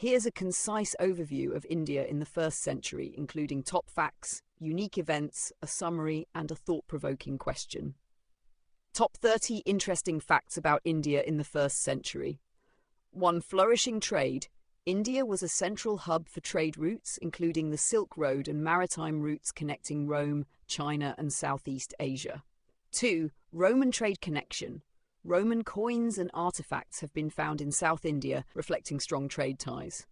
Here's a concise overview of India in the 1st century, including top facts, unique events, a summary, and a thought-provoking question. Top 30 interesting facts about India in the 1st century. 1. Flourishing trade. India was a central hub for trade routes, including the Silk Road and maritime routes connecting Rome, China, and Southeast Asia. 2. Roman trade connection. Roman coins and artifacts have been found in South India, reflecting strong trade ties.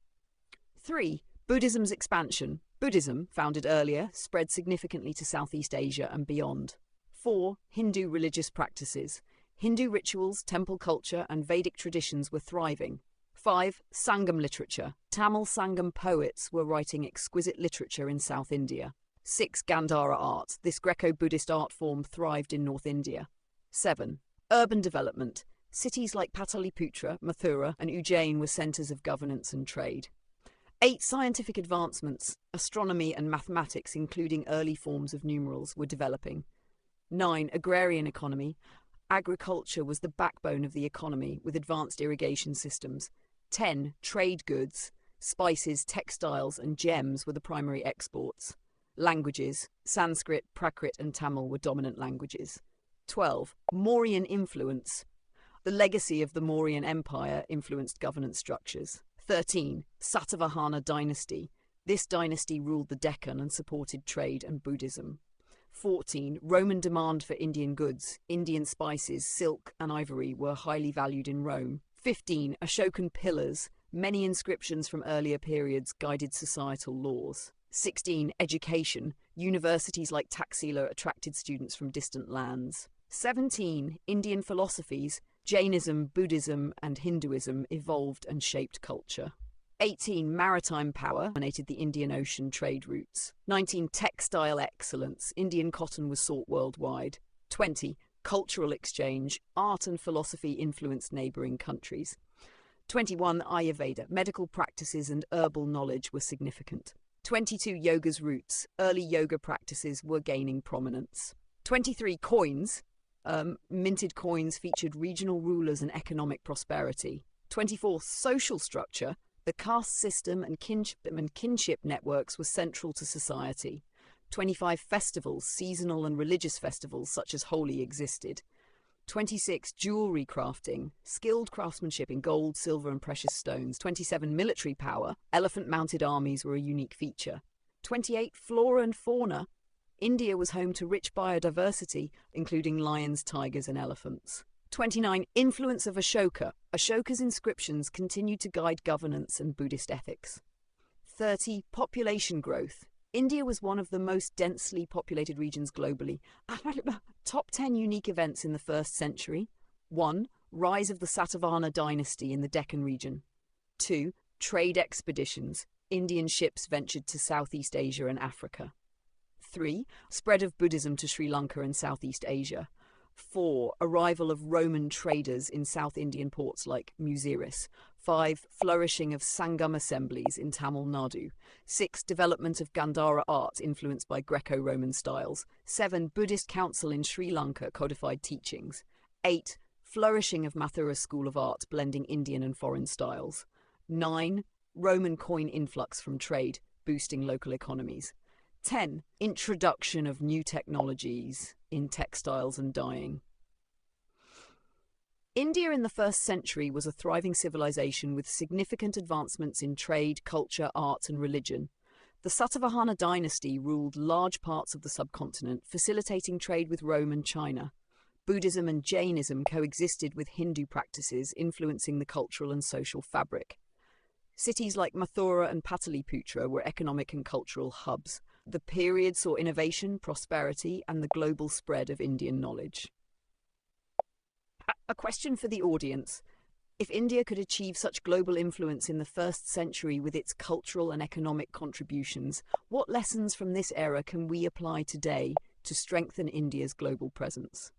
3. Buddhism's expansion. Buddhism, founded earlier, spread significantly to Southeast Asia and beyond. 4. Hindu religious practices. Hindu rituals, temple culture, and Vedic traditions were thriving. 5. Sangam literature. Tamil Sangam poets were writing exquisite literature in South India. 6. Gandhara art. This Greco-Buddhist art form thrived in North India. 7. Urban development. Cities like Pataliputra, Mathura, and Ujjain were centres of governance and trade. 8. Scientific advancements. Astronomy and mathematics, including early forms of numerals, were developing. 9. Agrarian economy. Agriculture was the backbone of the economy, with advanced irrigation systems. 10. Trade goods. Spices, textiles, and gems were the primary exports. Languages. Sanskrit, Prakrit, and Tamil were dominant languages. 12. Mauryan influence. The legacy of the Mauryan Empire influenced governance structures. 13. Satavahana dynasty. This dynasty ruled the Deccan and supported trade and Buddhism. 14. Roman demand for Indian goods. Indian spices, silk, and ivory were highly valued in Rome. 15. Ashokan pillars. Many inscriptions from earlier periods guided societal laws. 16. Education. Universities like Taxila attracted students from distant lands. 17. Indian philosophies. Jainism, Buddhism, and Hinduism evolved and shaped culture. 18. Maritime power dominated the Indian Ocean trade routes. 19. Textile excellence. Indian cotton was sought worldwide. 20. Cultural exchange. Art and philosophy influenced neighbouring countries. 21. Ayurveda. Medical practices and herbal knowledge were significant. 22. Yoga's roots. Early yoga practices were gaining prominence. 23. Coins. Minted coins featured regional rulers and economic prosperity. 24. Social structure. The caste system and kinship networks were central to society. 25. Festivals. Seasonal and religious festivals such as Holi existed. 26. Jewellery crafting. Skilled craftsmanship in gold, silver, and precious stones. 27. Military power. Elephant-mounted armies were a unique feature. 28. Flora and fauna. India was home to rich biodiversity, including lions, tigers, and elephants. 29. Influence of Ashoka. Ashoka's inscriptions continued to guide governance and Buddhist ethics. 30. Population growth. India was one of the most densely populated regions globally. Top 10 unique events in the 1st century. 1. Rise of the Satavahana dynasty in the Deccan region. 2. Trade expeditions. Indian ships ventured to Southeast Asia and Africa. 3. Spread of Buddhism to Sri Lanka and Southeast Asia. 4. Arrival of Roman traders in South Indian ports like Muziris. 5. Flourishing of Sangam assemblies in Tamil Nadu. 6. Development of Gandhara art influenced by Greco-Roman styles. 7. Buddhist council in Sri Lanka codified teachings. 8. Flourishing of Mathura school of art blending Indian and foreign styles. 9. Roman coin influx from trade, boosting local economies. 10. Introduction of new technologies in textiles and dyeing. India in the 1st century was a thriving civilization with significant advancements in trade, culture, art, and religion. The Satavahana dynasty ruled large parts of the subcontinent, facilitating trade with Rome and China. Buddhism and Jainism coexisted with Hindu practices, influencing the cultural and social fabric. Cities like Mathura and Pataliputra were economic and cultural hubs. The period saw innovation, prosperity, and the global spread of Indian knowledge. A question for the audience. If India could achieve such global influence in the 1st century with its cultural and economic contributions, what lessons from this era can we apply today to strengthen India's global presence?